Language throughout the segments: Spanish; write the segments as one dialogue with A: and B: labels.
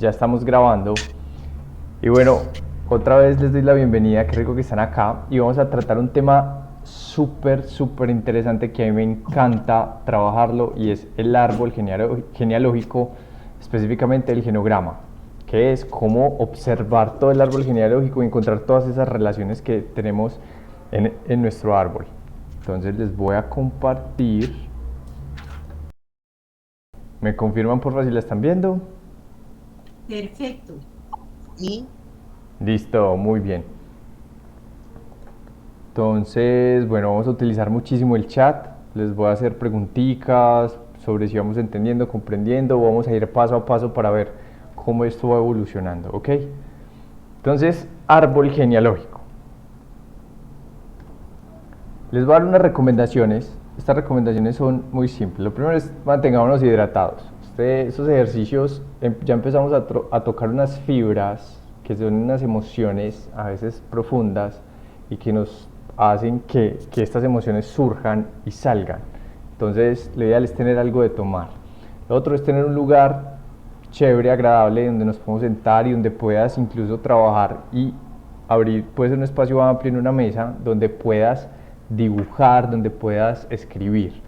A: Ya estamos grabando. Y bueno, otra vez les doy la bienvenida, qué rico que están acá. Y vamos a tratar un tema súper interesante que a mí me encanta trabajarlo y es el árbol genealógico, específicamente el genograma, que es cómo observar todo el árbol genealógico y encontrar todas esas relaciones que tenemos en nuestro árbol. Entonces les voy a compartir. ¿Me confirman por favor si la están viendo?
B: Perfecto.
C: Y
A: Listo, muy bien. Entonces, bueno, vamos a utilizar muchísimo el chat. Les voy a hacer preguntitas sobre si vamos entendiendo, comprendiendo. Vamos a ir paso a paso para ver cómo esto va evolucionando, ¿ok? Entonces, árbol genealógico. Les voy a dar unas recomendaciones. Estas recomendaciones son muy simples. Lo primero es mantengámonos hidratados. Esos ejercicios ya empezamos a tocar unas fibras que son unas emociones a veces profundas y que nos hacen que estas emociones surjan y salgan. Entonces, lo ideal es tener algo de tomar. Lo otro es tener un lugar chévere, agradable, donde nos podemos sentar y donde puedas incluso trabajar y abrir, puede ser un espacio amplio en una mesa donde puedas dibujar, donde puedas escribir.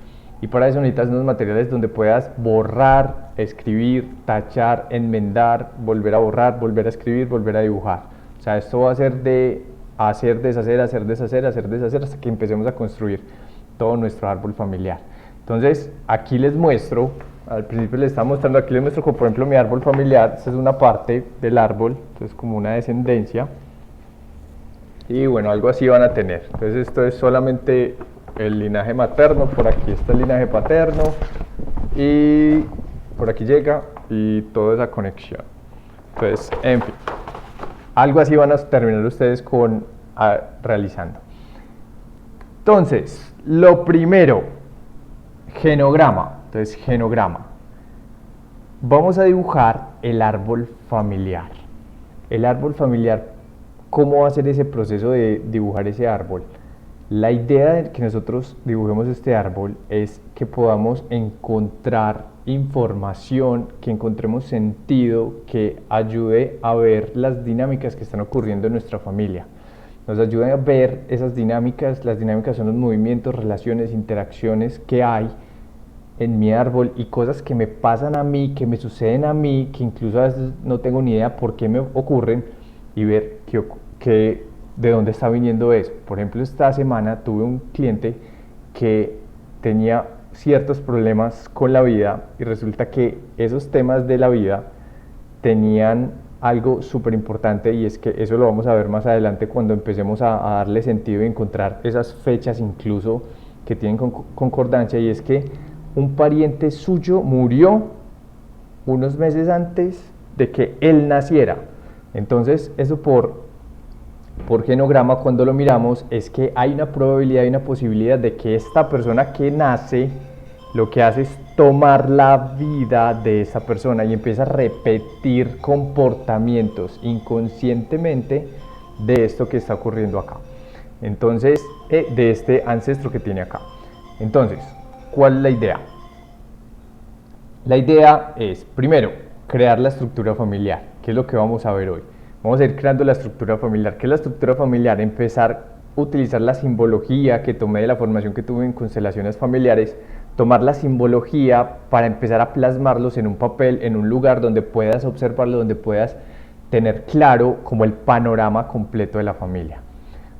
A: Y para eso necesitas unos materiales donde puedas borrar, escribir, tachar, enmendar, volver a borrar, volver a escribir, volver a dibujar. O sea, esto va a ser de hacer, deshacer, hacer, deshacer, hacer, deshacer, hasta que empecemos a construir todo nuestro árbol familiar. Entonces, aquí les muestro, al principio les estaba mostrando, aquí les muestro como por ejemplo mi árbol familiar. Esta es una parte del árbol, entonces como una descendencia. Y bueno, algo así van a tener. Entonces esto es solamente el linaje materno, por aquí está el linaje paterno y por aquí llega y toda esa conexión. Entonces, en fin, algo así van a terminar ustedes realizando. Entonces, lo primero, genograma. Entonces, genograma. Vamos a dibujar el árbol familiar. El árbol familiar, ¿cómo va a ser ese proceso de dibujar ese árbol? La idea de que nosotros dibujemos este árbol es que podamos encontrar información, que encontremos sentido, que ayude a ver las dinámicas que están ocurriendo en nuestra familia. Nos ayuda a ver esas dinámicas. Las dinámicas son los movimientos, relaciones, interacciones que hay en mi árbol y cosas que me pasan a mí, que me suceden a mí, que incluso a veces no tengo ni idea por qué me ocurren, y ver de dónde está viniendo eso. Por ejemplo, esta semana tuve un cliente que tenía ciertos problemas con la vida y resulta que esos temas de la vida tenían algo súper importante, y es que eso lo vamos a ver más adelante cuando empecemos a darle sentido y encontrar esas fechas incluso que tienen concordancia, y es que un pariente suyo murió unos meses antes de que él naciera. Entonces eso por genograma, cuando lo miramos, es que hay una probabilidad y una posibilidad de que esta persona que nace lo que hace es tomar la vida de esa persona y empieza a repetir comportamientos inconscientemente de esto que está ocurriendo acá. Entonces, de este ancestro que tiene acá. Entonces, ¿cuál es la idea? La idea es, primero, crear la estructura familiar, que es lo que vamos a ver hoy. Vamos a ir creando la estructura familiar. ¿Qué es la estructura familiar? Empezar a utilizar la simbología que tomé de la formación que tuve en constelaciones familiares, tomar la simbología para empezar a plasmarlos en un papel, en un lugar donde puedas observarlo, donde puedas tener claro como el panorama completo de la familia.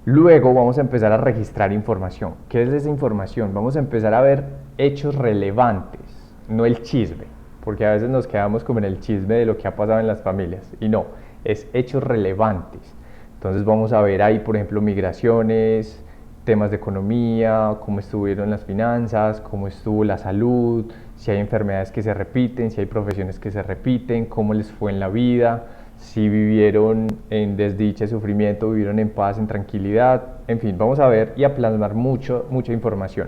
A: Luego vamos a empezar a registrar información. ¿Qué es esa información? Vamos a empezar a ver hechos relevantes, no el chisme, porque a veces nos quedamos como en el chisme de lo que ha pasado en las familias, y no, es hechos relevantes. Entonces vamos a ver ahí, por ejemplo, migraciones, temas de economía, cómo estuvieron las finanzas, cómo estuvo la salud, si hay enfermedades que se repiten, si hay profesiones que se repiten, cómo les fue en la vida, si vivieron en desdicha y sufrimiento, vivieron en paz, en tranquilidad. En fin, vamos a ver y a plasmar mucha información.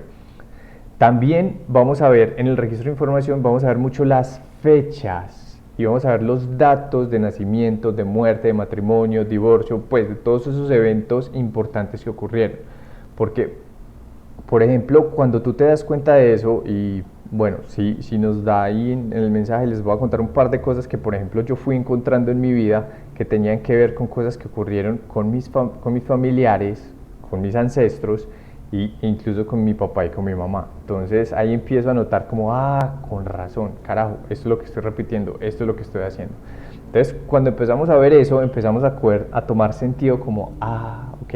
A: También vamos a ver en el registro de información, vamos a ver mucho las fechas y vamos a ver los datos de nacimiento, de muerte, de matrimonio, divorcio, pues de todos esos eventos importantes que ocurrieron. Porque, por ejemplo, cuando tú te das cuenta de eso y Bueno, si nos da ahí en el mensaje, les voy a contar un par de cosas que, por ejemplo, yo fui encontrando en mi vida que tenían que ver con cosas que ocurrieron con con mis familiares, con mis ancestros e incluso con mi papá y con mi mamá. Entonces ahí empiezo a notar como, con razón, carajo, esto es lo que estoy repitiendo, esto es lo que estoy haciendo. Entonces, cuando empezamos a ver eso, empezamos a tomar sentido como, ok,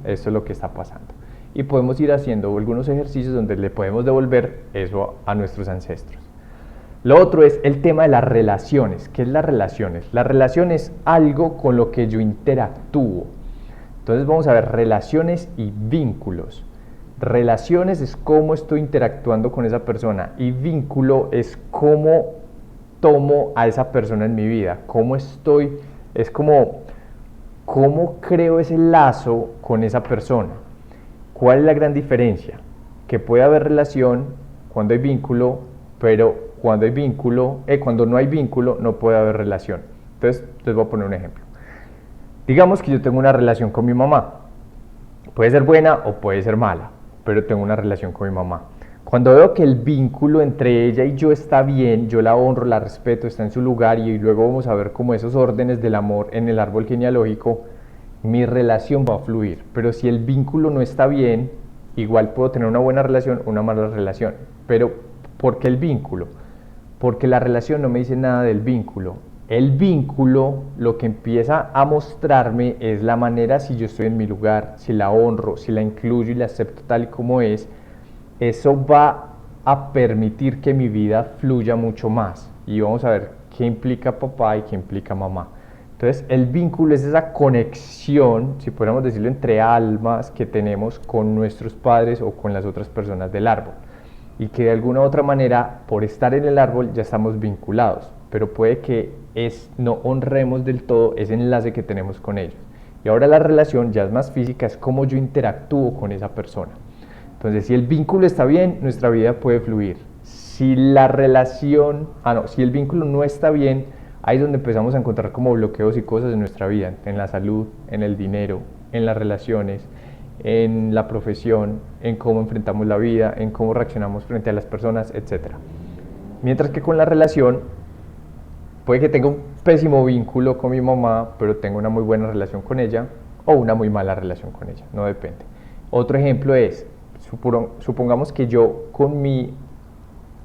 A: esto es lo que está pasando. Y podemos ir haciendo algunos ejercicios donde le podemos devolver eso a nuestros ancestros. Lo otro es el tema de las relaciones. ¿Qué es las relaciones? La relación es algo con lo que yo interactúo. Entonces vamos a ver relaciones y vínculos. Relaciones es cómo estoy interactuando con esa persona y vínculo es cómo tomo a esa persona en mi vida, es como cómo creo ese lazo con esa persona. ¿Cuál es la gran diferencia? Que puede haber relación cuando hay vínculo, pero cuando no hay vínculo no puede haber relación. Entonces les voy a poner un ejemplo. Digamos que yo tengo una relación con mi mamá. Puede ser buena o puede ser mala, pero tengo una relación con mi mamá. Cuando veo que el vínculo entre ella y yo está bien, yo la honro, la respeto, está en su lugar y luego vamos a ver cómo esos órdenes del amor en el árbol genealógico, mi relación va a fluir. Pero si el vínculo no está bien, igual puedo tener una buena relación o una mala relación. Pero ¿por qué el vínculo? Porque la relación no me dice nada del vínculo. El vínculo lo que empieza a mostrarme es la manera si yo estoy en mi lugar, si la honro, si la incluyo y la acepto tal y como es. Eso va a permitir que mi vida fluya mucho más. Y vamos a ver qué implica papá y qué implica mamá. Entonces, el vínculo es esa conexión, si podemos decirlo, entre almas que tenemos con nuestros padres o con las otras personas del árbol. Y que de alguna u otra manera, por estar en el árbol, ya estamos vinculados. Pero puede que no honremos del todo ese enlace que tenemos con ellos. Y ahora la relación ya es más física, es cómo yo interactúo con esa persona. Entonces, si el vínculo está bien, nuestra vida puede fluir. Si si el vínculo no está bien, ahí es donde empezamos a encontrar como bloqueos y cosas en nuestra vida, en la salud, en el dinero, en las relaciones, en la profesión, en cómo enfrentamos la vida, en cómo reaccionamos frente a las personas, etc. Mientras que con la relación, puede que tenga un pésimo vínculo con mi mamá, pero tenga una muy buena relación con ella, o una muy mala relación con ella, no depende. Otro ejemplo es, supongamos que yo con mi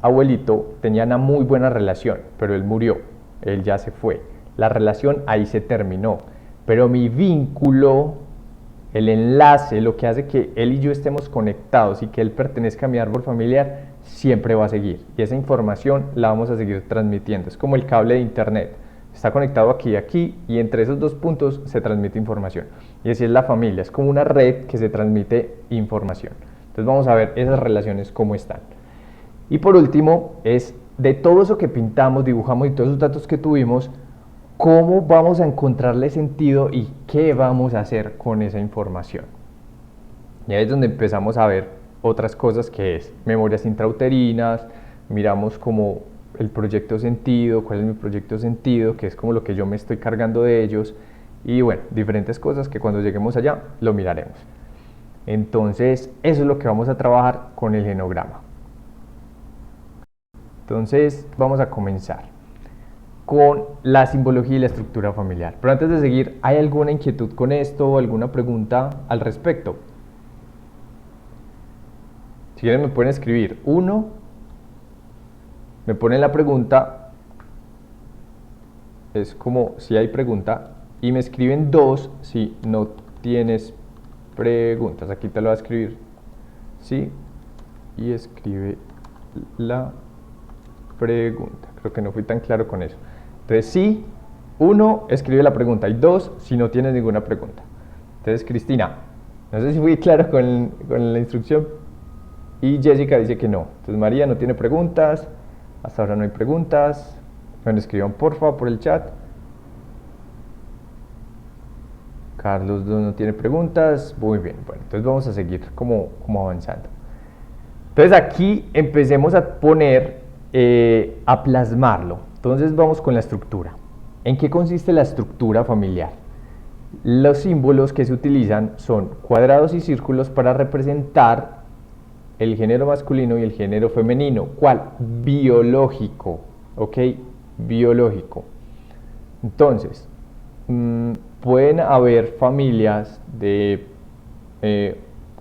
A: abuelito tenía una muy buena relación, pero él murió, él ya se fue. La relación ahí se terminó, pero mi vínculo, el enlace, lo que hace que él y yo estemos conectados y que él pertenezca a mi árbol familiar, siempre va a seguir. Y esa información la vamos a seguir transmitiendo. Es como el cable de internet. Está conectado aquí y aquí, y entre esos dos puntos se transmite información. Y así es la familia, es como una red que se transmite información. Entonces vamos a ver esas relaciones cómo están. Y por último, es de todo eso que pintamos, dibujamos y todos esos datos que tuvimos, cómo vamos a encontrarle sentido y qué vamos a hacer con esa información. Y ahí es donde empezamos a ver otras cosas que es memorias intrauterinas, miramos como el proyecto sentido, cuál es mi proyecto sentido, que es como lo que yo me estoy cargando de ellos, y bueno, diferentes cosas que cuando lleguemos allá lo miraremos. Entonces, eso es lo que vamos a trabajar con el genograma. Entonces, vamos a comenzar con la simbología y la estructura familiar. Pero antes de seguir, ¿hay alguna inquietud con esto o alguna pregunta al respecto? Si quieren me pueden escribir. Me ponen la pregunta, es como si hay pregunta, y me escriben 2 si no tienes preguntas. Aquí te lo voy a escribir, sí, y escribe la pregunta. Creo que no fui tan claro con eso. Entonces, sí, 1, escribe la pregunta, y 2, si no tienes ninguna pregunta. Entonces, Cristina, no sé si fui claro con la instrucción, y Jessica dice que no. Entonces, María no tiene preguntas, hasta ahora no hay preguntas. Bueno, escriban porfa por el chat. Carlos no tiene preguntas. Muy bien, bueno, entonces vamos a seguir como avanzando. Entonces aquí empecemos a poner, a plasmarlo. Entonces vamos con la estructura. ¿En qué consiste la estructura familiar? Los símbolos que se utilizan son cuadrados y círculos para representar el género masculino y el género femenino. ¿Cuál? Biológico, ¿ok? Biológico. Entonces, pueden haber familias de,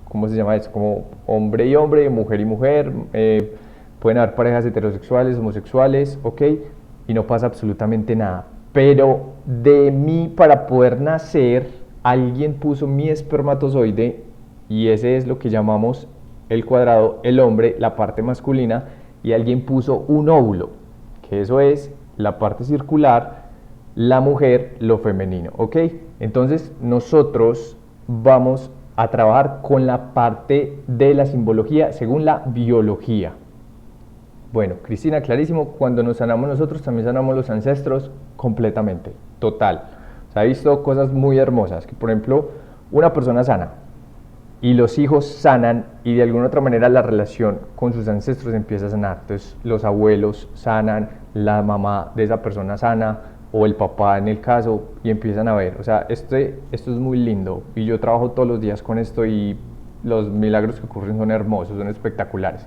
A: ¿cómo se llama eso? Como hombre y hombre, mujer y mujer, pueden haber parejas heterosexuales, homosexuales, ¿ok? Y no pasa absolutamente nada. Pero de mí, para poder nacer, alguien puso mi espermatozoide, y ese es lo que llamamos el cuadrado, el hombre, la parte masculina, y alguien puso un óvulo, que eso es la parte circular, la mujer, lo femenino, ¿ok? Entonces nosotros vamos a trabajar con la parte de la simbología según la biología. Bueno, Cristina, clarísimo, cuando nos sanamos nosotros también sanamos los ancestros completamente, total. Se ha visto cosas muy hermosas, que por ejemplo, una persona sana y los hijos sanan y de alguna otra manera la relación con sus ancestros empieza a sanar. Entonces los abuelos sanan, la mamá de esa persona sana o el papá en el caso y empiezan a ver. O sea, esto es muy lindo y yo trabajo todos los días con esto y los milagros que ocurren son hermosos, son espectaculares.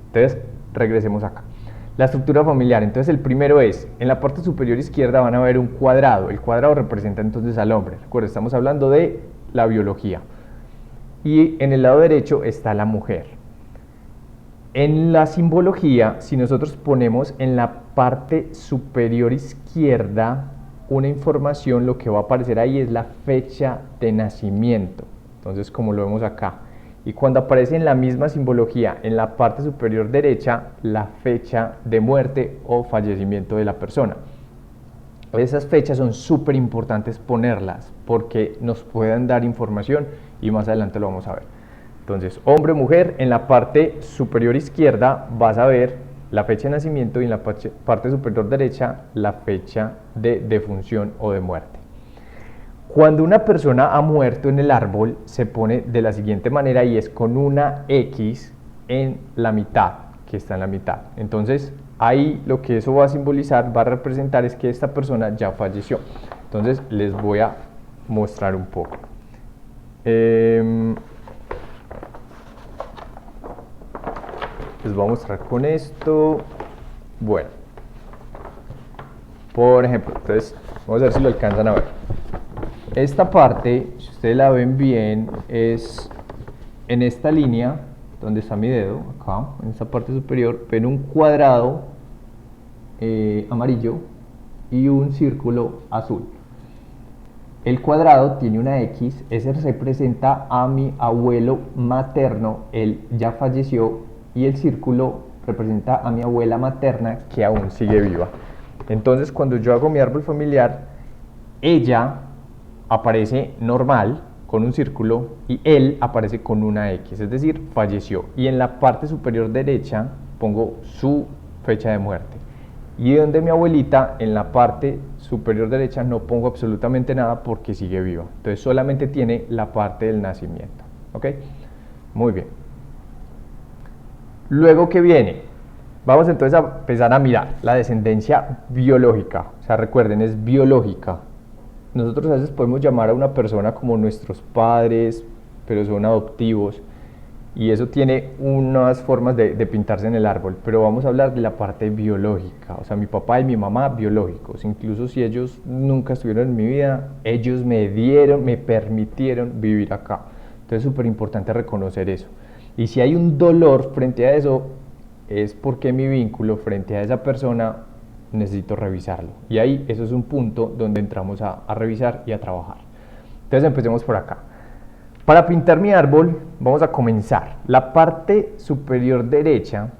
A: Entonces, regresemos acá. La estructura familiar, entonces el primero es, en la parte superior izquierda van a ver un cuadrado, el cuadrado representa entonces al hombre, recuerda, estamos hablando de la biología, y en el lado derecho está la mujer. En la simbología, si nosotros ponemos en la parte superior izquierda una información, lo que va a aparecer ahí es la fecha de nacimiento, entonces como lo vemos acá. Y cuando aparece en la misma simbología, en la parte superior derecha, la fecha de muerte o fallecimiento de la persona. Esas fechas son súper importantes ponerlas porque nos pueden dar información y más adelante lo vamos a ver. Entonces, hombre o mujer, en la parte superior izquierda vas a ver la fecha de nacimiento y en la parte superior derecha la fecha de defunción o de muerte. Cuando una persona ha muerto en el árbol, se pone de la siguiente manera y es con una X en la mitad, que está en la mitad. Entonces, ahí lo que eso va a simbolizar, va a representar es que esta persona ya falleció. Entonces, les voy a mostrar un poco. Les voy a mostrar con esto. Bueno, por ejemplo, entonces, vamos a ver si lo alcanzan a ver. Esta parte, si ustedes la ven bien, es en esta línea donde está mi dedo, acá, en esta parte superior, ven un cuadrado amarillo y un círculo azul. El cuadrado tiene una X, ese representa a mi abuelo materno, él ya falleció, y el círculo representa a mi abuela materna que aún sigue viva. Entonces, cuando yo hago mi árbol familiar, ella aparece normal con un círculo y él aparece con una X, es decir, falleció. Y en la parte superior derecha pongo su fecha de muerte. Y donde mi abuelita, en la parte superior derecha no pongo absolutamente nada porque sigue viva. Entonces solamente tiene la parte del nacimiento. ¿Ok? Muy bien. Luego, ¿qué viene? Vamos entonces a empezar a mirar la descendencia biológica. O sea, recuerden, es biológica. Nosotros a veces podemos llamar a una persona como nuestros padres, pero son adoptivos, y eso tiene unas formas de pintarse en el árbol, pero vamos a hablar de la parte biológica, o sea, mi papá y mi mamá biológicos, incluso si ellos nunca estuvieron en mi vida, ellos me permitieron vivir acá. Entonces es súper importante reconocer eso. Y si hay un dolor frente a eso, es porque mi vínculo frente a esa persona necesito revisarlo. Y ahí eso es un punto donde entramos a revisar y a trabajar. Entonces empecemos por acá. Para pintar mi árbol vamos a comenzar. La parte superior derecha,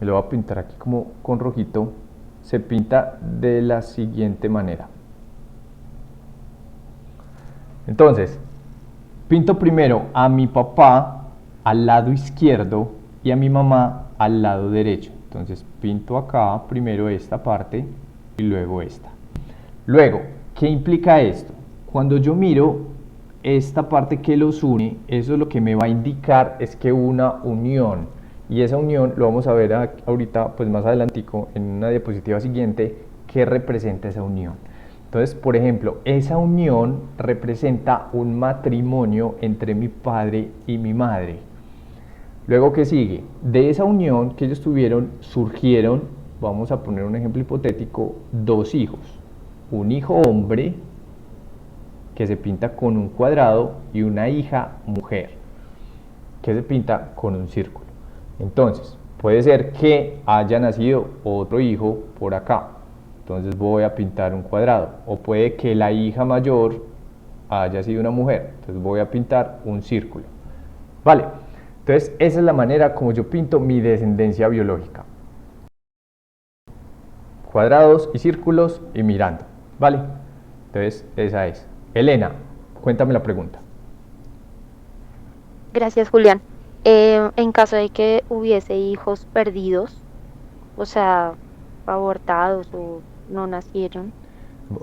A: lo voy a pintar aquí como con rojito, se pinta de la siguiente manera. Entonces, pinto primero a mi papá al lado izquierdo y a mi mamá al lado derecho. Entonces pinto acá primero esta parte y luego esta. Luego, ¿qué implica esto? Cuando yo miro esta parte que los une, eso lo que me va a indicar es que una unión, y esa unión lo vamos a ver ahorita, pues más adelantico, en una diapositiva siguiente, ¿qué representa esa unión? Entonces, por ejemplo, esa unión representa un matrimonio entre mi padre y mi madre. Luego, ¿qué sigue? De esa unión que ellos tuvieron, surgieron, vamos a poner un ejemplo hipotético, dos hijos. Un hijo hombre, que se pinta con un cuadrado, y una hija mujer, que se pinta con un círculo. Entonces, puede ser que haya nacido otro hijo por acá, entonces voy a pintar un cuadrado. O puede que la hija mayor haya sido una mujer, entonces voy a pintar un círculo. Vale, entonces esa es la manera como yo pinto mi descendencia biológica. Cuadrados y círculos y mirando. Vale, entonces esa es. Elena, cuéntame la pregunta.
C: Gracias, Julián. En caso de que hubiese hijos perdidos, o sea, abortados o no nacieron,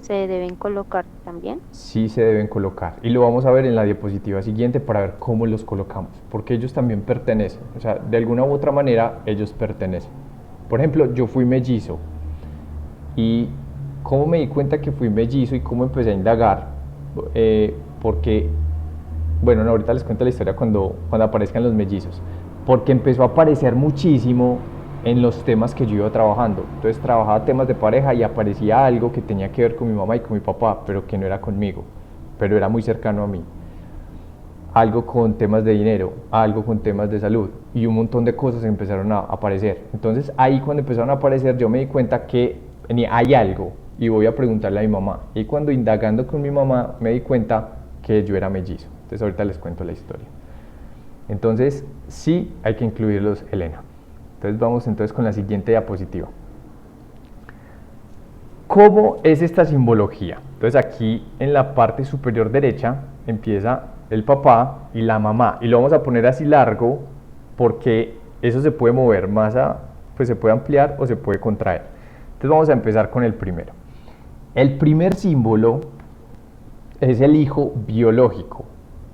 C: ¿se deben colocar también?
A: Sí se deben colocar, y lo vamos a ver en la diapositiva siguiente para ver cómo los colocamos, porque ellos también pertenecen, o sea, de alguna u otra manera ellos pertenecen. Por ejemplo, yo fui mellizo, y cómo me di cuenta que fui mellizo y cómo empecé a indagar, porque, bueno, no, ahorita les cuento la historia cuando aparezcan los mellizos, porque empezó a aparecer muchísimo en los temas que yo iba trabajando. Entonces trabajaba temas de pareja y aparecía algo que tenía que ver con mi mamá y con mi papá, pero que no era conmigo, pero era muy cercano a mí. Algo con temas de dinero, algo con temas de salud, y un montón de cosas empezaron a aparecer. Entonces ahí, cuando empezaron a aparecer, yo me di cuenta que hay algo, y voy a preguntarle a mi mamá. Y cuando indagando con mi mamá me di cuenta que yo era mellizo. Entonces ahorita les cuento la historia. Entonces sí hay que incluirlos, Elena. Entonces vamos entonces con la siguiente diapositiva. ¿Cómo es esta simbología? Entonces aquí en la parte superior derecha empieza el papá y la mamá, y lo vamos a poner así largo porque eso se puede mover más, pues se puede ampliar o se puede contraer. Entonces vamos a empezar con el primero. El primer símbolo es el hijo biológico,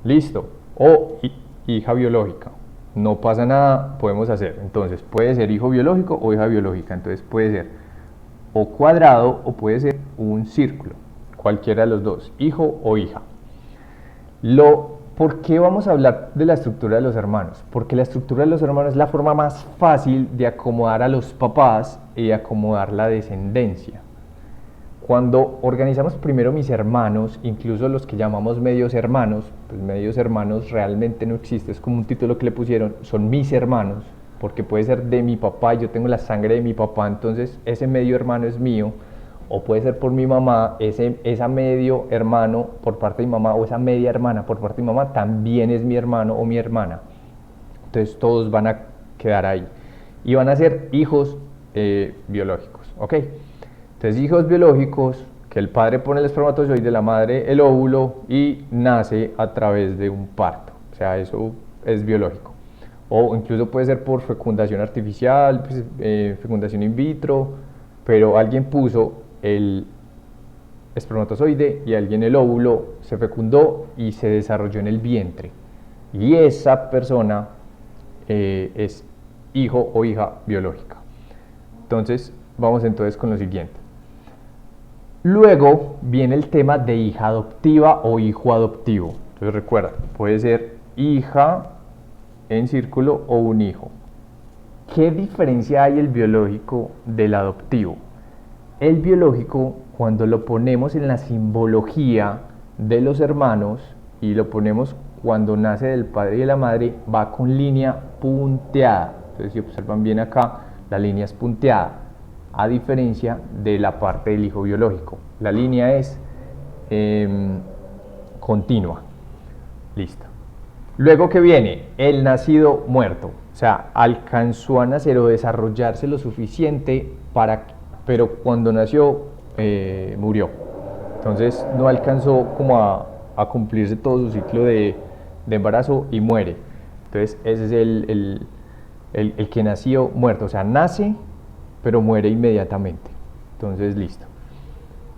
A: listo, o hija biológica. No pasa nada, podemos hacer. Entonces puede ser hijo biológico o hija biológica. Entonces puede ser o cuadrado o puede ser un círculo, cualquiera de los dos, hijo o hija. ¿Por qué vamos a hablar de la estructura de los hermanos? Porque la estructura de los hermanos es la forma más fácil de acomodar a los papás y de acomodar la descendencia. Cuando organizamos primero mis hermanos, incluso los que llamamos medios hermanos, pues medios hermanos realmente no existe, es como un título que le pusieron, son mis hermanos, porque puede ser de mi papá, yo tengo la sangre de mi papá, entonces ese medio hermano es mío, o puede ser por mi mamá, esa medio hermano por parte de mi mamá, o esa media hermana por parte de mi mamá, también es mi hermano o mi hermana. Entonces todos van a quedar ahí, y van a ser hijos biológicos, ¿ok? Entonces, hijos biológicos, que el padre pone el espermatozoide, la madre el óvulo, y nace a través de un parto. O sea, eso es biológico. O incluso puede ser por fecundación artificial, pues, fecundación in vitro, pero alguien puso el espermatozoide y alguien el óvulo, se fecundó y se desarrolló en el vientre. Y esa persona es hijo o hija biológica. Entonces, vamos entonces con lo siguiente. Luego viene el tema de hija adoptiva o hijo adoptivo. Entonces recuerda, puede ser hija en círculo o un hijo. ¿Qué diferencia hay el biológico del adoptivo? El biológico, cuando lo ponemos en la simbología de los hermanos y lo ponemos cuando nace del padre y de la madre, va con línea punteada. Entonces, si observan bien acá, la línea es punteada, a diferencia de la parte del hijo biológico. La línea es continua. Listo. Luego, que viene el nacido muerto, o sea, alcanzó a nacer o desarrollarse lo suficiente pero cuando nació murió. Entonces no alcanzó como a cumplirse todo su ciclo de embarazo y muere. Entonces ese es el que nació muerto, o sea, nace pero muere inmediatamente. Entonces, listo.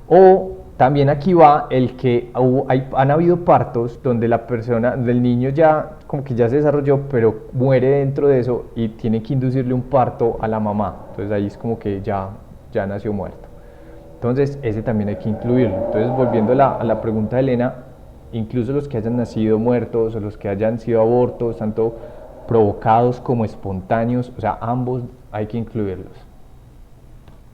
A: O también aquí va el que han habido partos donde la persona, del niño ya como que ya se desarrolló, pero muere dentro de eso y tiene que inducirle un parto a la mamá. Entonces ahí es como que ya nació muerto. Entonces ese también hay que incluirlo. Entonces, volviendo a la pregunta de Elena, incluso los que hayan nacido muertos o los que hayan sido abortos, tanto provocados como espontáneos, o sea, ambos hay que incluirlos.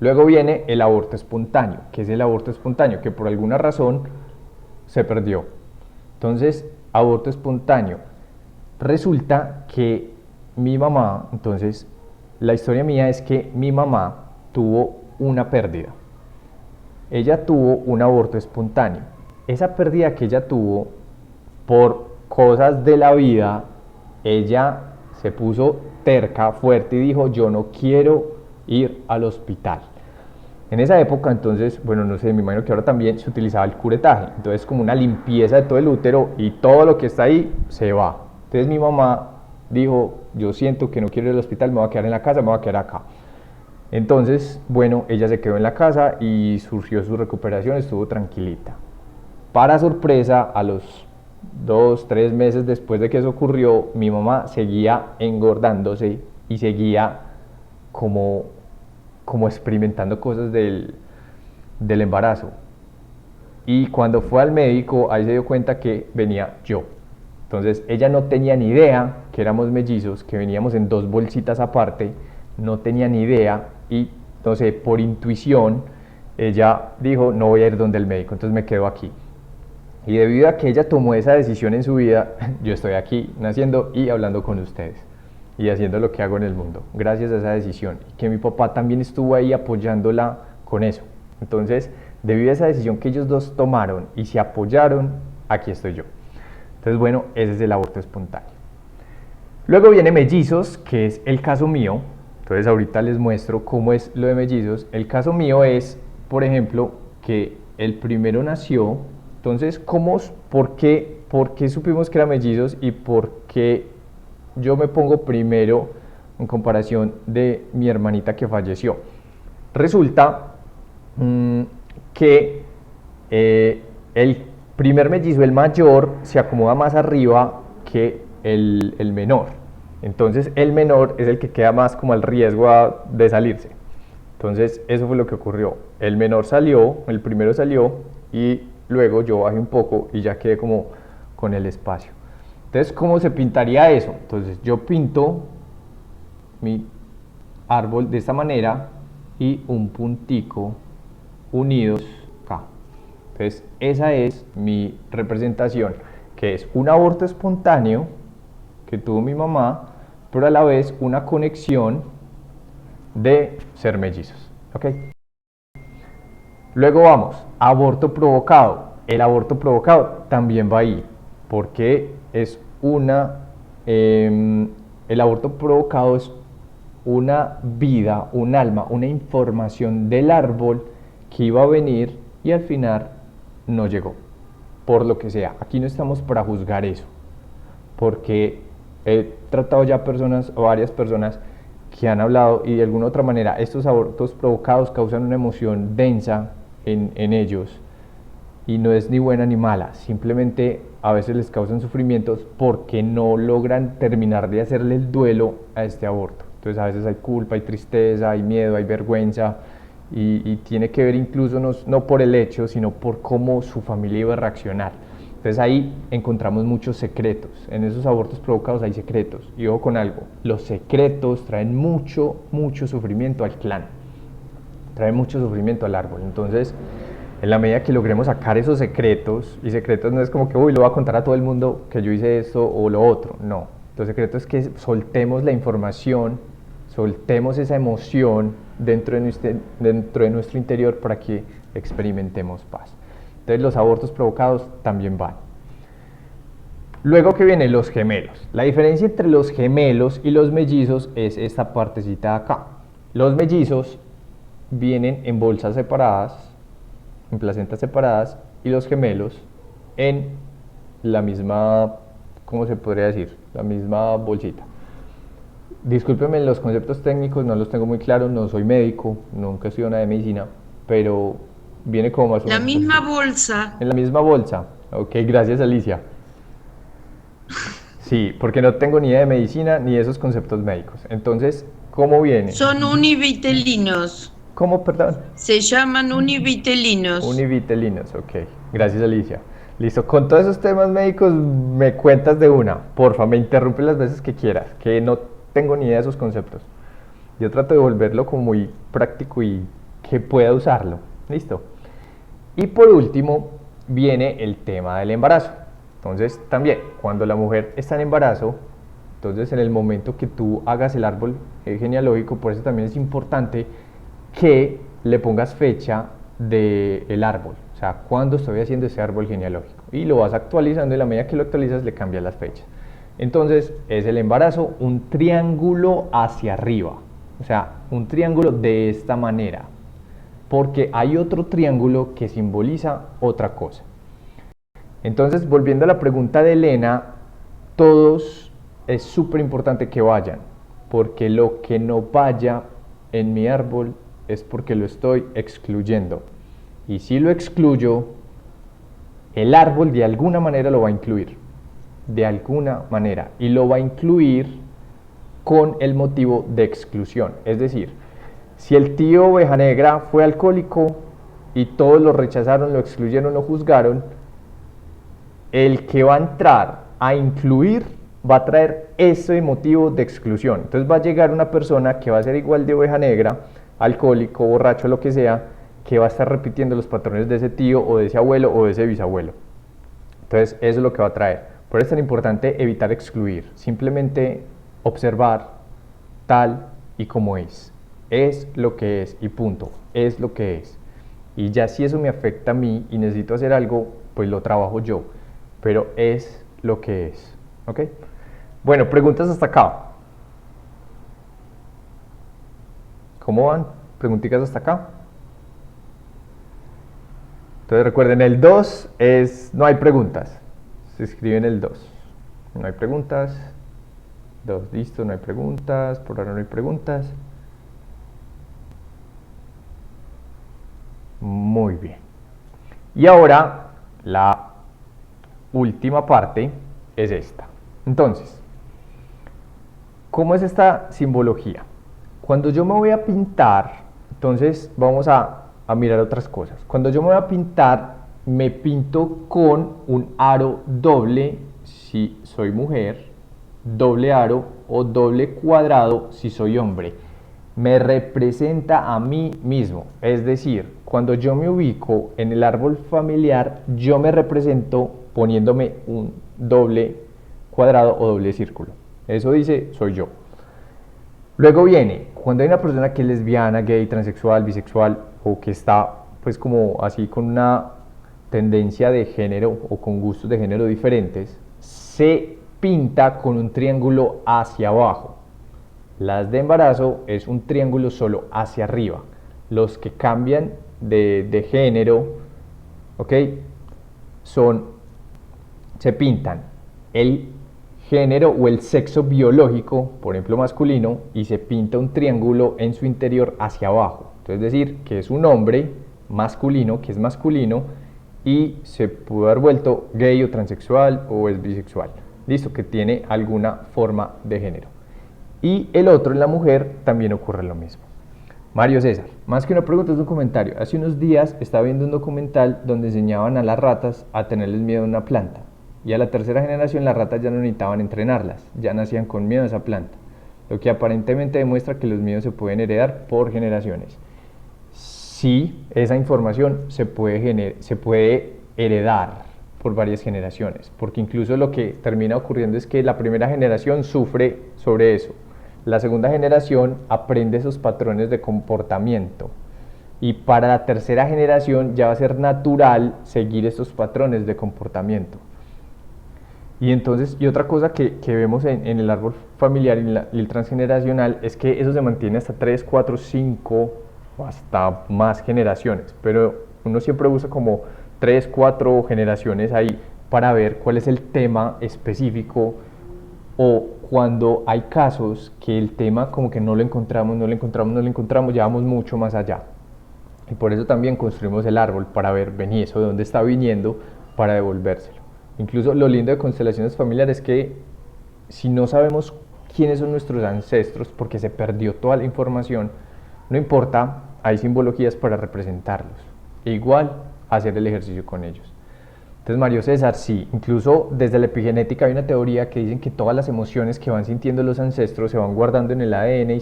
A: Luego viene el aborto espontáneo. ¿Qué es el aborto espontáneo? Que por alguna razón se perdió. Entonces, aborto espontáneo. Resulta que mi mamá, entonces, la historia mía es que mi mamá tuvo una pérdida. Ella tuvo un aborto espontáneo. Esa pérdida que ella tuvo, por cosas de la vida, ella se puso terca, fuerte y dijo, yo no quiero ir al hospital. En esa época, entonces, bueno, no sé, me imagino que ahora también se utilizaba el curetaje. Entonces, como una limpieza de todo el útero y todo lo que está ahí se va. Entonces, mi mamá dijo, yo siento que no quiero ir al hospital, me voy a quedar en la casa, me voy a quedar acá. Entonces, bueno, ella se quedó en la casa y surgió su recuperación, estuvo tranquilita. Para sorpresa, a los 2, 3 meses después de que eso ocurrió, mi mamá seguía engordándose y seguía como experimentando cosas del embarazo. Y cuando fue al médico, ahí se dio cuenta que venía yo. Entonces ella no tenía ni idea que éramos mellizos, que veníamos en 2 bolsitas aparte, no tenía ni idea y entonces por intuición ella dijo, no voy a ir donde el médico, entonces me quedo aquí. Y debido a que ella tomó esa decisión en su vida, yo estoy aquí naciendo y hablando con ustedes y haciendo lo que hago en el mundo, gracias a esa decisión. Y que mi papá también estuvo ahí apoyándola con eso. Entonces, debido a esa decisión que ellos dos tomaron y se apoyaron, aquí estoy yo. Entonces, bueno, ese es el aborto espontáneo. Luego viene mellizos, que es el caso mío. Entonces, ahorita les muestro cómo es lo de mellizos. El caso mío es, por ejemplo, que el primero nació. Entonces, por qué supimos que eran mellizos y por qué yo me pongo primero en comparación de mi hermanita que falleció? Resulta que el primer mellizo, el mayor, se acomoda más arriba que el menor. Entonces, el menor es el que queda más como al riesgo de salirse. Entonces, eso fue lo que ocurrió. El menor salió, el primero salió y luego yo bajé un poco y ya quedé como con el espacio. Entonces, ¿cómo se pintaría eso? Entonces, yo pinto mi árbol de esta manera y un puntico unidos acá. Entonces, esa es mi representación, que es un aborto espontáneo que tuvo mi mamá, pero a la vez una conexión de ser mellizos. ¿Ok? Luego vamos, aborto provocado. El aborto provocado también va ahí, porque es el aborto provocado es una vida, un alma, una información del árbol que iba a venir y al final no llegó, por lo que sea. Aquí no estamos para juzgar eso, porque he tratado ya varias personas que han hablado y de alguna otra manera estos abortos provocados causan una emoción densa en ellos y no es ni buena ni mala, simplemente a veces les causan sufrimientos porque no logran terminar de hacerle el duelo a este aborto. Entonces a veces hay culpa, hay tristeza, hay miedo, hay vergüenza y tiene que ver incluso no por el hecho, sino por cómo su familia iba a reaccionar. Entonces ahí encontramos muchos secretos. En esos abortos provocados hay secretos. Y ojo con algo, los secretos traen mucho sufrimiento al clan, traen mucho sufrimiento al árbol. Entonces, en la medida que logremos sacar esos secretos, y secretos no es como que, uy, lo voy a contar a todo el mundo que yo hice esto o lo otro, no. Los secretos es que soltemos la información, soltemos esa emoción dentro de nuestro interior para que experimentemos paz. Entonces los abortos provocados también van. Luego que vienen los gemelos. La diferencia entre los gemelos y los mellizos es esta partecita de acá. Los mellizos vienen en bolsas separadas, en placentas separadas, y los gemelos en la misma, ¿cómo se podría decir? La misma bolsita. Discúlpenme, los conceptos técnicos no los tengo muy claros, no soy médico, nunca he estudiado nada de medicina, pero viene como más o menos.
B: La misma bolsa.
A: En la misma bolsa. Ok, gracias Alicia. Sí, porque no tengo ni idea de medicina ni de esos conceptos médicos. Entonces, ¿cómo viene?
B: Son univitelinos.
A: ¿Cómo, perdón?
B: Se llaman univitelinos.
A: Univitelinos, ok. Gracias Alicia. Listo, con todos esos temas médicos me cuentas de una, porfa, me interrumpe las veces que quieras, que no tengo ni idea de esos conceptos. Yo trato de volverlo como muy práctico y que pueda usarlo. Listo. Y por último viene el tema del embarazo. Entonces también, cuando la mujer está en embarazo, entonces en el momento que tú hagas el árbol genealógico, por eso también es importante que le pongas fecha del árbol. O sea, cuándo estoy haciendo ese árbol genealógico. Y lo vas actualizando y a la medida que lo actualizas le cambias las fechas. Entonces es el embarazo un triángulo hacia arriba. O sea, un triángulo de esta manera. Porque hay otro triángulo que simboliza otra cosa. Entonces, volviendo a la pregunta de Elena, todos es súper importante que vayan, porque lo que no vaya en mi árbol es porque lo estoy excluyendo. Y si lo excluyo, el árbol de alguna manera lo va a incluir. De alguna manera. Y lo va a incluir con el motivo de exclusión. Es decir, si el tío oveja negra fue alcohólico y todos lo rechazaron, lo excluyeron, lo juzgaron, el que va a entrar a incluir va a traer ese motivo de exclusión. Entonces va a llegar una persona que va a ser igual de oveja negra, alcohólico, borracho, lo que sea, que va a estar repitiendo los patrones de ese tío o de ese abuelo o de ese bisabuelo. Entonces eso es lo que va a traer. Por eso es tan importante evitar excluir, simplemente observar tal y como es. Es lo que es y punto, es lo que es. Y ya si eso me afecta a mí y necesito hacer algo, pues lo trabajo yo, pero es lo que es. ¿Ok? Bueno, preguntas hasta acá. ¿Cómo van? Preguntitas hasta acá. Entonces recuerden, el 2 es no hay preguntas. Se escribe en el 2. No hay preguntas. 2, listo, no hay preguntas. Por ahora no hay preguntas. Muy bien. Y ahora la última parte es esta. Entonces, ¿cómo es esta simbología? Cuando yo me voy a pintar, entonces vamos a mirar otras cosas. Cuando yo me voy a pintar, me pinto con un aro doble si soy mujer, doble aro o doble cuadrado si soy hombre. Me representa a mí mismo, es decir, cuando yo me ubico en el árbol familiar, yo me represento poniéndome un doble cuadrado o doble círculo. Eso dice, soy yo. Luego viene, cuando hay una persona que es lesbiana, gay, transexual, bisexual o que está pues como así con una tendencia de género o con gustos de género diferentes, se pinta con un triángulo hacia abajo. Las de embarazo es un triángulo solo hacia arriba. Los que cambian de género, ¿ok? Se pintan el género o el sexo biológico, por ejemplo masculino, y se pinta un triángulo en su interior hacia abajo. Entonces decir que es un hombre masculino, que es masculino, y se pudo haber vuelto gay o transexual o es bisexual. Listo, que tiene alguna forma de género. Y el otro, en la mujer, también ocurre lo mismo. Mario César, más que una pregunta es un comentario. Hace unos días estaba viendo un documental donde enseñaban a las ratas a tenerles miedo a una planta. Y a la tercera generación las ratas ya no necesitaban entrenarlas, ya nacían con miedo a esa planta. Lo que aparentemente demuestra que los miedos se pueden heredar por generaciones. Sí, esa información se puede heredar por varias generaciones, porque incluso lo que termina ocurriendo es que la primera generación sufre sobre eso. La segunda generación aprende esos patrones de comportamiento y para la tercera generación ya va a ser natural seguir estos patrones de comportamiento. Y entonces, y otra cosa que vemos en el árbol familiar y el transgeneracional es que eso se mantiene hasta 3, 4, 5 o hasta más generaciones, pero uno siempre usa como 3, 4 generaciones ahí para ver cuál es el tema específico o cuando hay casos que el tema como que no lo encontramos, ya vamos mucho más allá. Y por eso también construimos el árbol para ver, vení, eso de dónde está viniendo para devolvérselo. Incluso lo lindo de constelaciones familiares es que si no sabemos quiénes son nuestros ancestros porque se perdió toda la información, no importa, hay simbologías para representarlos. E igual hacer el ejercicio con ellos. Entonces, Mario César, sí, incluso desde la epigenética hay una teoría que dicen que todas las emociones que van sintiendo los ancestros se van guardando en el ADN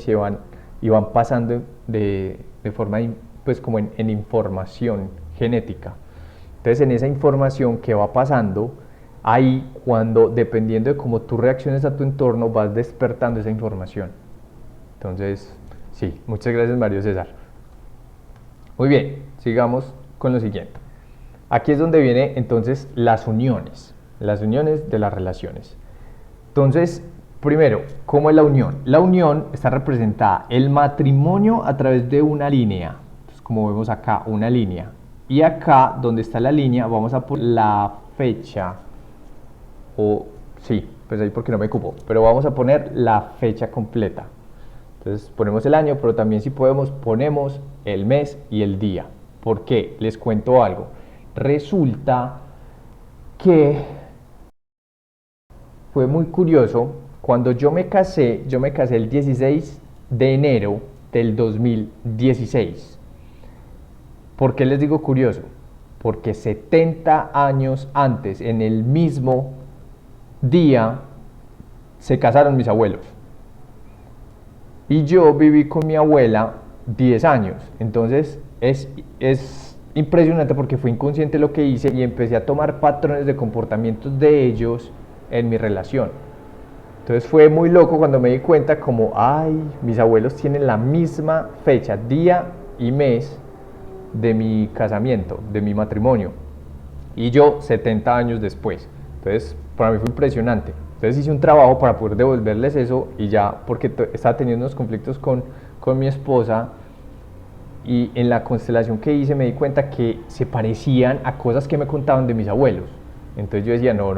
A: y van pasando de forma, pues como en información genética. Entonces, en esa información que va pasando, ahí cuando, dependiendo de cómo tú reacciones a tu entorno, vas despertando esa información. Entonces, sí, muchas gracias, Mario César. Muy bien, sigamos con lo siguiente. Aquí es donde vienen entonces las uniones de las relaciones. Entonces, primero, ¿cómo es la unión? La unión está representada el matrimonio a través de una línea. Entonces, como vemos acá, una línea. Y acá, donde está la línea, vamos a poner la fecha. Sí, pues ahí porque no me cupo. Pero vamos a poner la fecha completa. Entonces ponemos el año, pero también si podemos ponemos el mes y el día. ¿Por qué? Les cuento algo. Resulta que fue muy curioso. Cuando yo me casé el 16 de enero del 2016. ¿Por qué les digo curioso? Porque 70 años antes, en el mismo día, se casaron mis abuelos. Y yo viví con mi abuela 10 años. Entonces es impresionante porque fui inconsciente lo que hice y empecé a tomar patrones de comportamientos de ellos en mi relación. Entonces fue muy loco cuando me di cuenta como, ay, mis abuelos tienen la misma fecha, día y mes de mi casamiento, de mi matrimonio. Y yo 70 años después. Entonces para mí fue impresionante. Entonces hice un trabajo para poder devolverles eso y ya, porque estaba teniendo unos conflictos con mi esposa y en la constelación que hice me di cuenta que se parecían a cosas que me contaban de mis abuelos. Entonces yo decía, no,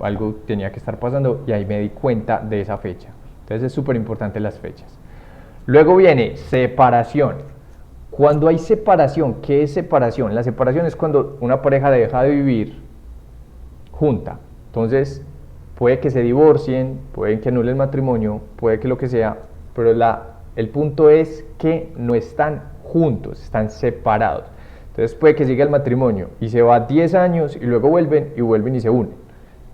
A: algo tenía que estar pasando y ahí me di cuenta de esa fecha. Entonces es súper importante las fechas. Luego viene separación. Cuando hay separación, ¿qué es separación? La separación es cuando una pareja deja de vivir junta. Entonces puede que se divorcien, puede que anulen el matrimonio, puede que lo que sea, pero el punto es que no están juntos, están separados. Entonces puede que siga el matrimonio y se va 10 años y luego vuelven y se unen.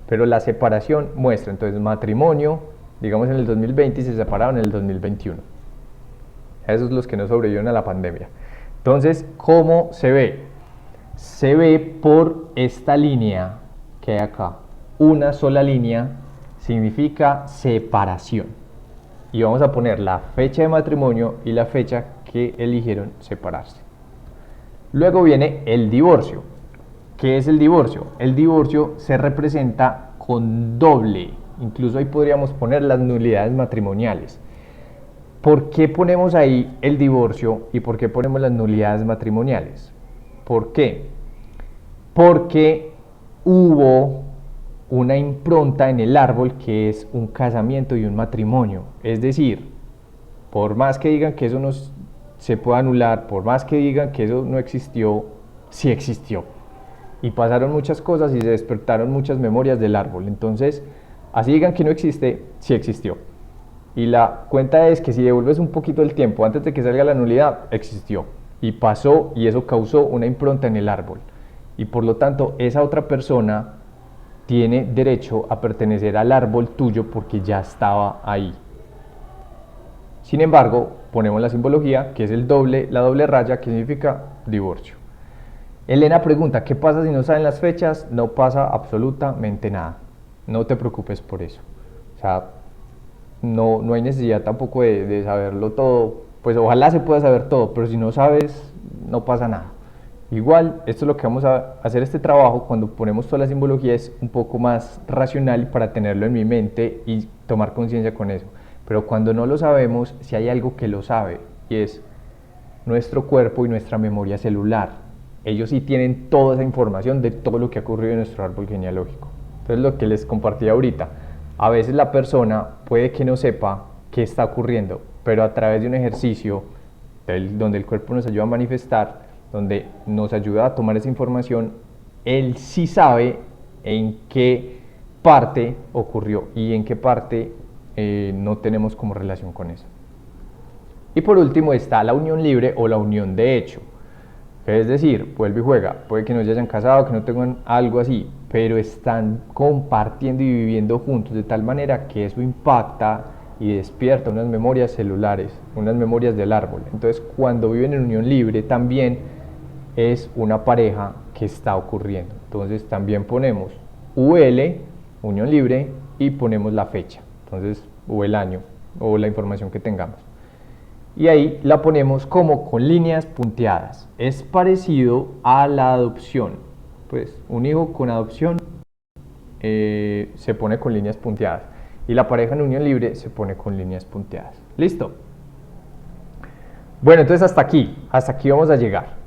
A: Pero la separación muestra, entonces matrimonio, digamos en el 2020 y se separaron en el 2021. Esos son los que no sobrevivieron a la pandemia. Entonces, ¿cómo se ve? Se ve por esta línea que hay acá. Una sola línea significa separación. Y vamos a poner la fecha de matrimonio y la fecha que eligieron separarse. Luego viene el divorcio. ¿Qué es el divorcio? El divorcio se representa con doble. Incluso ahí podríamos poner las nulidades matrimoniales. ¿Por qué ponemos ahí el divorcio y por qué ponemos las nulidades matrimoniales? ¿Por qué? Porque hubo una impronta en el árbol que es un casamiento y un matrimonio. Es decir, por más que digan que eso no se puede anular, por más que digan que eso no existió, sí existió. Y pasaron muchas cosas y se despertaron muchas memorias del árbol. Entonces, así digan que no existe, sí existió. Y la cuenta es que si devuelves un poquito el tiempo antes de que salga la nulidad, existió. Y pasó y eso causó una impronta en el árbol. Y por lo tanto, esa otra persona tiene derecho a pertenecer al árbol tuyo porque ya estaba ahí. Sin embargo, ponemos la simbología, que es la doble raya, que significa divorcio. Elena pregunta, ¿qué pasa si no saben las fechas? No pasa absolutamente nada. No te preocupes por eso. O sea, no hay necesidad tampoco de saberlo todo. Pues ojalá se pueda saber todo, pero si no sabes, no pasa nada. Igual, esto es lo que vamos a hacer este trabajo cuando ponemos toda la simbología, es un poco más racional para tenerlo en mi mente y tomar conciencia con eso. Pero cuando no lo sabemos, si hay algo que lo sabe, y es nuestro cuerpo y nuestra memoria celular. Ellos sí tienen toda esa información de todo lo que ha ocurrido en nuestro árbol genealógico. Entonces, lo que les compartí ahorita, a veces la persona puede que no sepa qué está ocurriendo, pero a través de un ejercicio donde el cuerpo nos ayuda a manifestar, donde nos ayuda a tomar esa información, él sí sabe en qué parte ocurrió y en qué parte no tenemos como relación con eso. Y por último está la unión libre o la unión de hecho. Es decir, vuelve y juega. Puede que no se hayan casado, que no tengan algo así, pero están compartiendo y viviendo juntos de tal manera que eso impacta y despierta unas memorias celulares, unas memorias del árbol. Entonces, cuando viven en unión libre, también es una pareja que está ocurriendo. Entonces, también ponemos UL, unión libre, y ponemos la fecha. Entonces, o el año, o la información que tengamos. Y ahí la ponemos como con líneas punteadas. Es parecido a la adopción. Pues un hijo con adopción se pone con líneas punteadas. Y la pareja en unión libre se pone con líneas punteadas. ¿Listo? Bueno, entonces hasta aquí vamos a llegar.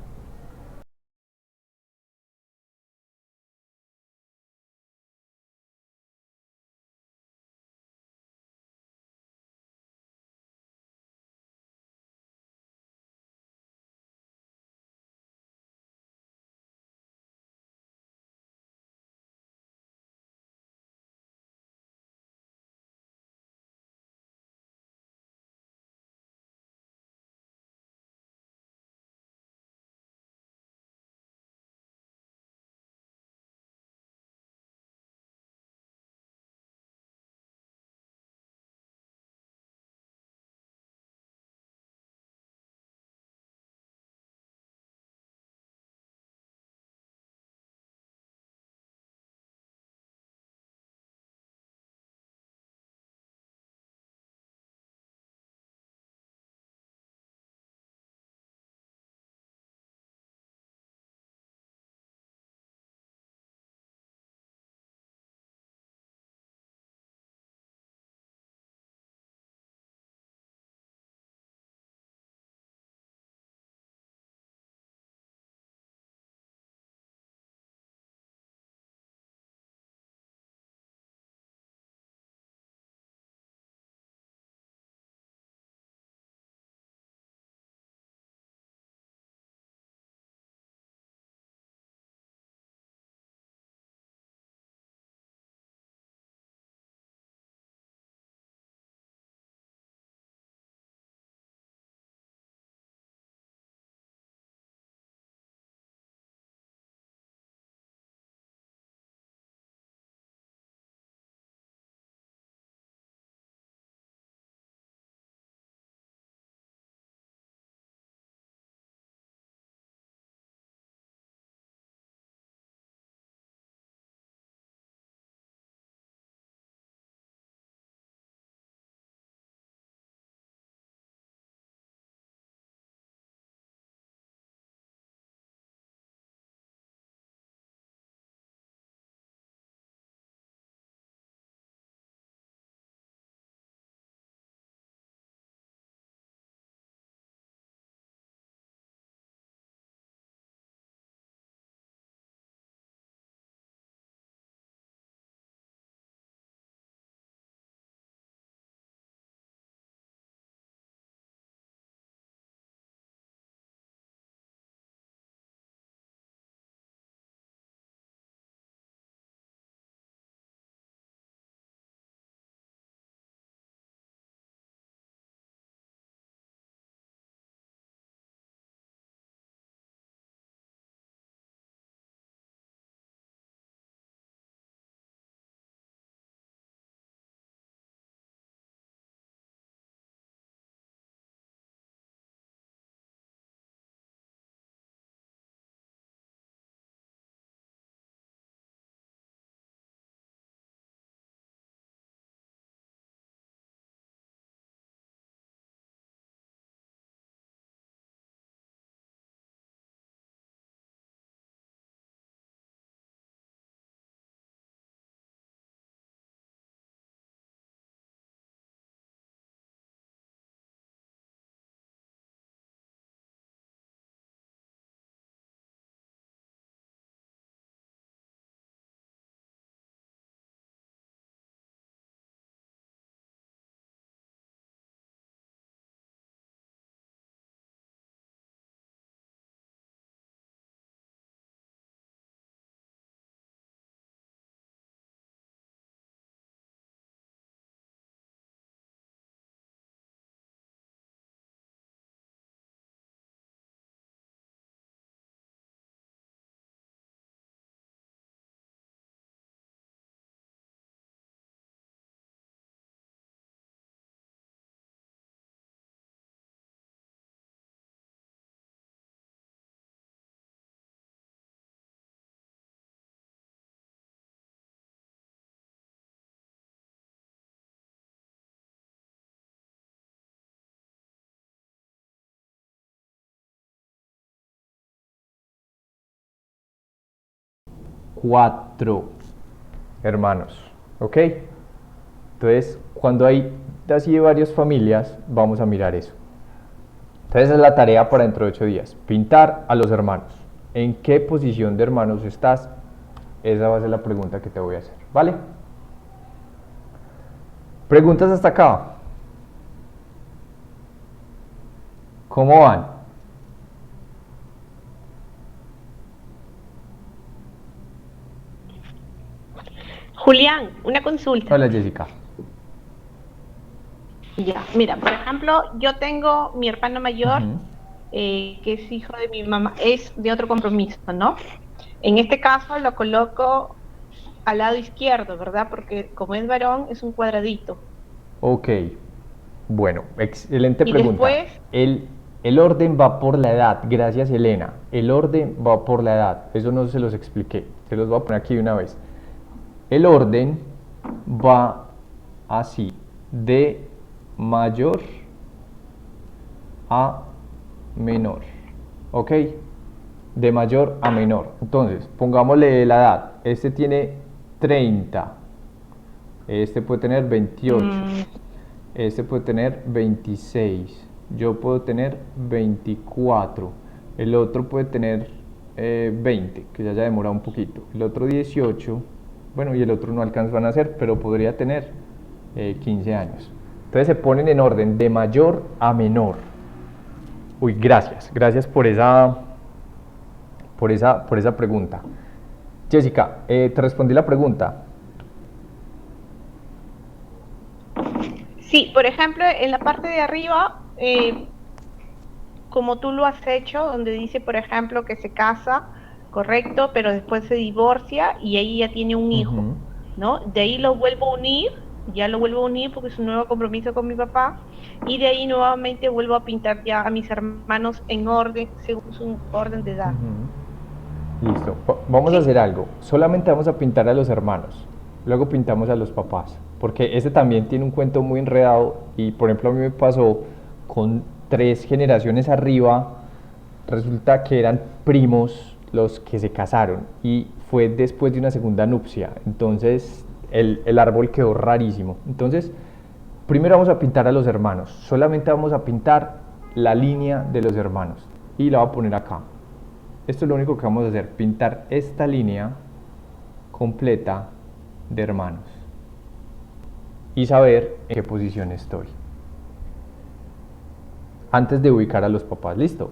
A: 4 hermanos, ¿ok? Entonces, cuando hay así de varias familias, vamos a mirar eso. Entonces, esa es la tarea para dentro de 8 días, pintar a los hermanos. ¿En qué posición de hermanos estás? Esa va a ser la pregunta que te voy a hacer, ¿vale? ¿Preguntas hasta acá? ¿Cómo van?
D: Julián, una consulta.
A: Hola, Jessica.
D: Ya, mira, por ejemplo, yo tengo mi hermano mayor,
A: Ujú.
D: que es hijo de mi mamá, es de otro compromiso, ¿no? En este caso lo coloco al lado izquierdo, ¿verdad? Porque como es varón, es un cuadradito.
A: Ok, bueno, excelente
D: Y
A: pregunta.
D: después,
A: El orden va por la edad, gracias Elena. El orden va por la edad, eso no se los expliqué, se los voy a poner aquí de una vez. El orden va así, de mayor a menor, ¿ok? De mayor a menor. Entonces, pongámosle la edad. Este tiene 30, este puede tener 28, este puede tener 26, yo puedo tener 24, el otro puede tener 20, que ya demora un poquito, el otro 18, bueno, y el otro no alcanza a nacer, pero podría tener 15 años. Entonces se ponen en orden de mayor a menor. Uy, gracias por esa pregunta. Jessica, te respondí la pregunta.
D: sí, por ejemplo, en la parte de arriba, como tú lo has hecho, donde dice, por ejemplo, que se casa, correcto, pero después se divorcia y ahí ya tiene un hijo,
A: Ujú.
D: ¿no? De ahí lo vuelvo a unir, ya lo vuelvo a unir porque es un nuevo compromiso con mi papá, y de ahí nuevamente vuelvo a pintar ya a mis hermanos en orden, según su orden de edad.
A: Listo, vamos a
D: ¿Sí?
A: hacer algo. Solamente vamos a pintar a los hermanos. Luego pintamos a los papás. Porque ese también tiene un cuento muy enredado. Y por ejemplo, a mí me pasó con 3 generaciones arriba. Resulta que eran primos los que se casaron. Y fue después de una segunda nupcia. Entonces, el árbol quedó rarísimo. Entonces, primero vamos a pintar a los hermanos. Solamente vamos a pintar la línea de los hermanos. Y la voy a poner acá. Esto es lo único que vamos a hacer, pintar esta línea completa de hermanos y saber en qué posición estoy antes de ubicar a los papás. ¿Listo?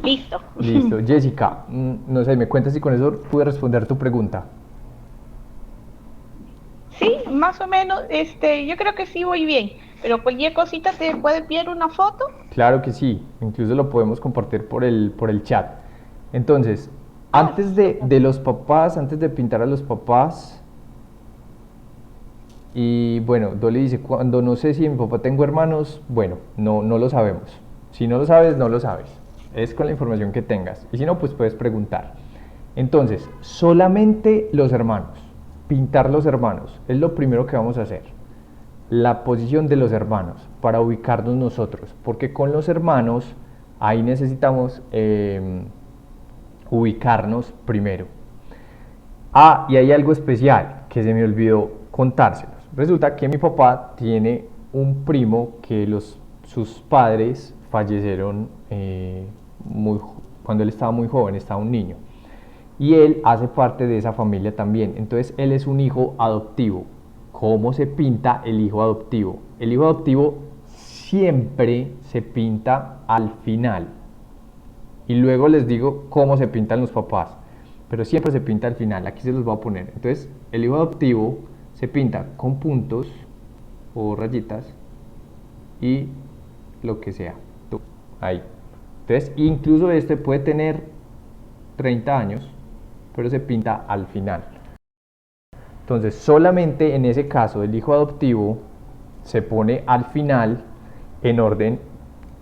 D: Listo.
A: Listo. Jessica, no sé, me cuentas si con eso pude responder tu pregunta.
D: Sí, más o menos, yo creo que sí voy bien, pero cualquier cosita te puede enviar una foto.
A: Claro que sí, incluso lo podemos compartir por el chat. Entonces,
D: Ah,
A: antes
D: súper.
A: de los papás, antes de pintar a los papás, y bueno, Dolly dice, cuando no sé si en mi papá tengo hermanos, bueno, no lo sabemos. Si no lo sabes, no lo sabes. Es con la información que tengas. Y si no, pues puedes preguntar. Entonces, solamente los hermanos. Pintar los hermanos. Es lo primero que vamos a hacer. La posición de los hermanos para ubicarnos nosotros. Porque con los hermanos, ahí necesitamos ubicarnos primero. Ah, y hay algo especial que se me olvidó contárselos. Resulta que mi papá tiene un primo que sus padres fallecieron cuando él estaba muy joven, estaba un niño. Y él hace parte de esa familia también. Entonces él es un hijo adoptivo. ¿Cómo se pinta el hijo adoptivo? El hijo adoptivo siempre se pinta al final. Y luego les digo cómo se pintan los papás. Pero siempre se pinta al final. Aquí se los voy a poner. Entonces, el hijo adoptivo se pinta con puntos o rayitas y lo que sea. Ahí. Entonces, incluso este puede tener 30 años, pero se pinta al final. Entonces, solamente en ese caso el hijo adoptivo se pone al final en orden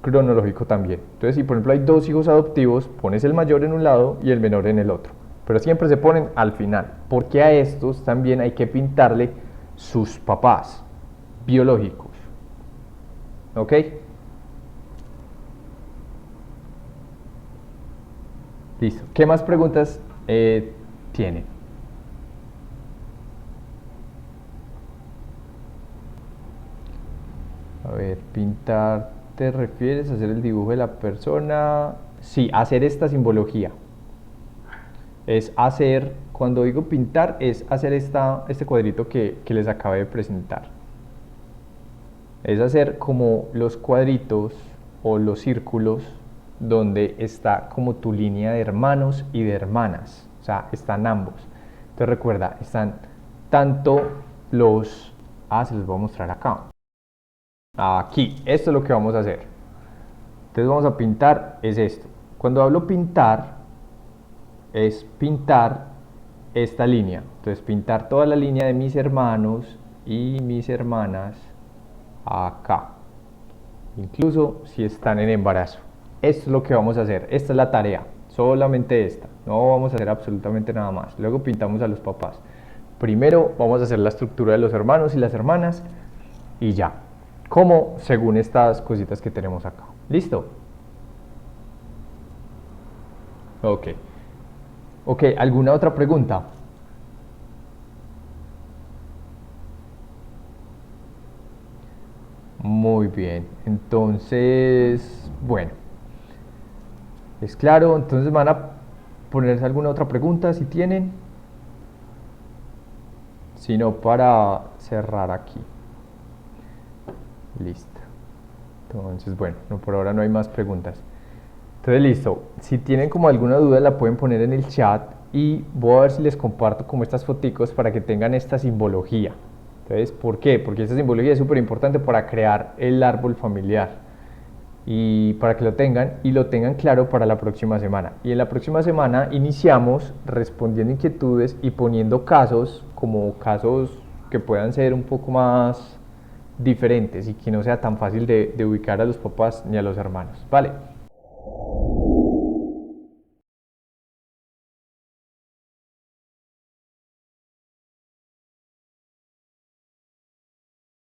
A: cronológico también. Entonces, si por ejemplo hay 2 hijos adoptivos, pones el mayor en un lado y el menor en el otro. Pero siempre se ponen al final, porque a estos también hay que pintarle sus papás biológicos. ¿Ok? Listo. ¿Qué más preguntas tienen? A ver, pintar, ¿te refieres a hacer el dibujo de la persona? Sí, hacer esta simbología. Es hacer, cuando digo pintar, es hacer este cuadrito que les acabé de presentar. Es hacer como los cuadritos o los círculos donde está como tu línea de hermanos y de hermanas. O sea, están ambos. Entonces recuerda, están tanto los... se los voy a mostrar acá. Aquí, esto es lo que vamos a hacer. Entonces vamos a pintar, es esto. Cuando hablo pintar, es pintar esta línea. Entonces pintar toda la línea de mis hermanos y mis hermanas acá. Incluso si están en embarazo. Esto es lo que vamos a hacer. Esta es la tarea. Solamente esta. No vamos a hacer absolutamente nada más. Luego pintamos a los papás. Primero vamos a hacer la estructura de los hermanos y las hermanas. Y ya. Como según estas cositas que tenemos acá. ¿Listo? Ok. Ok, ¿alguna otra pregunta? Muy bien, entonces, bueno, es claro, entonces van a ponerse alguna otra pregunta si tienen, si no, para cerrar aquí. Listo. Entonces, bueno, no, por ahora no hay más preguntas. Entonces, listo, si tienen como alguna duda la pueden poner en el chat y voy a ver si les comparto como estas foticos para que tengan esta simbología. Entonces, ¿por qué? Porque esta simbología es súper importante para crear el árbol familiar y para que lo tengan y lo tengan claro para la próxima semana. Y en la próxima semana iniciamos respondiendo inquietudes y poniendo casos, como casos que puedan ser un poco más diferentes y que no sea tan fácil de ubicar a los papás ni a los hermanos, ¿vale?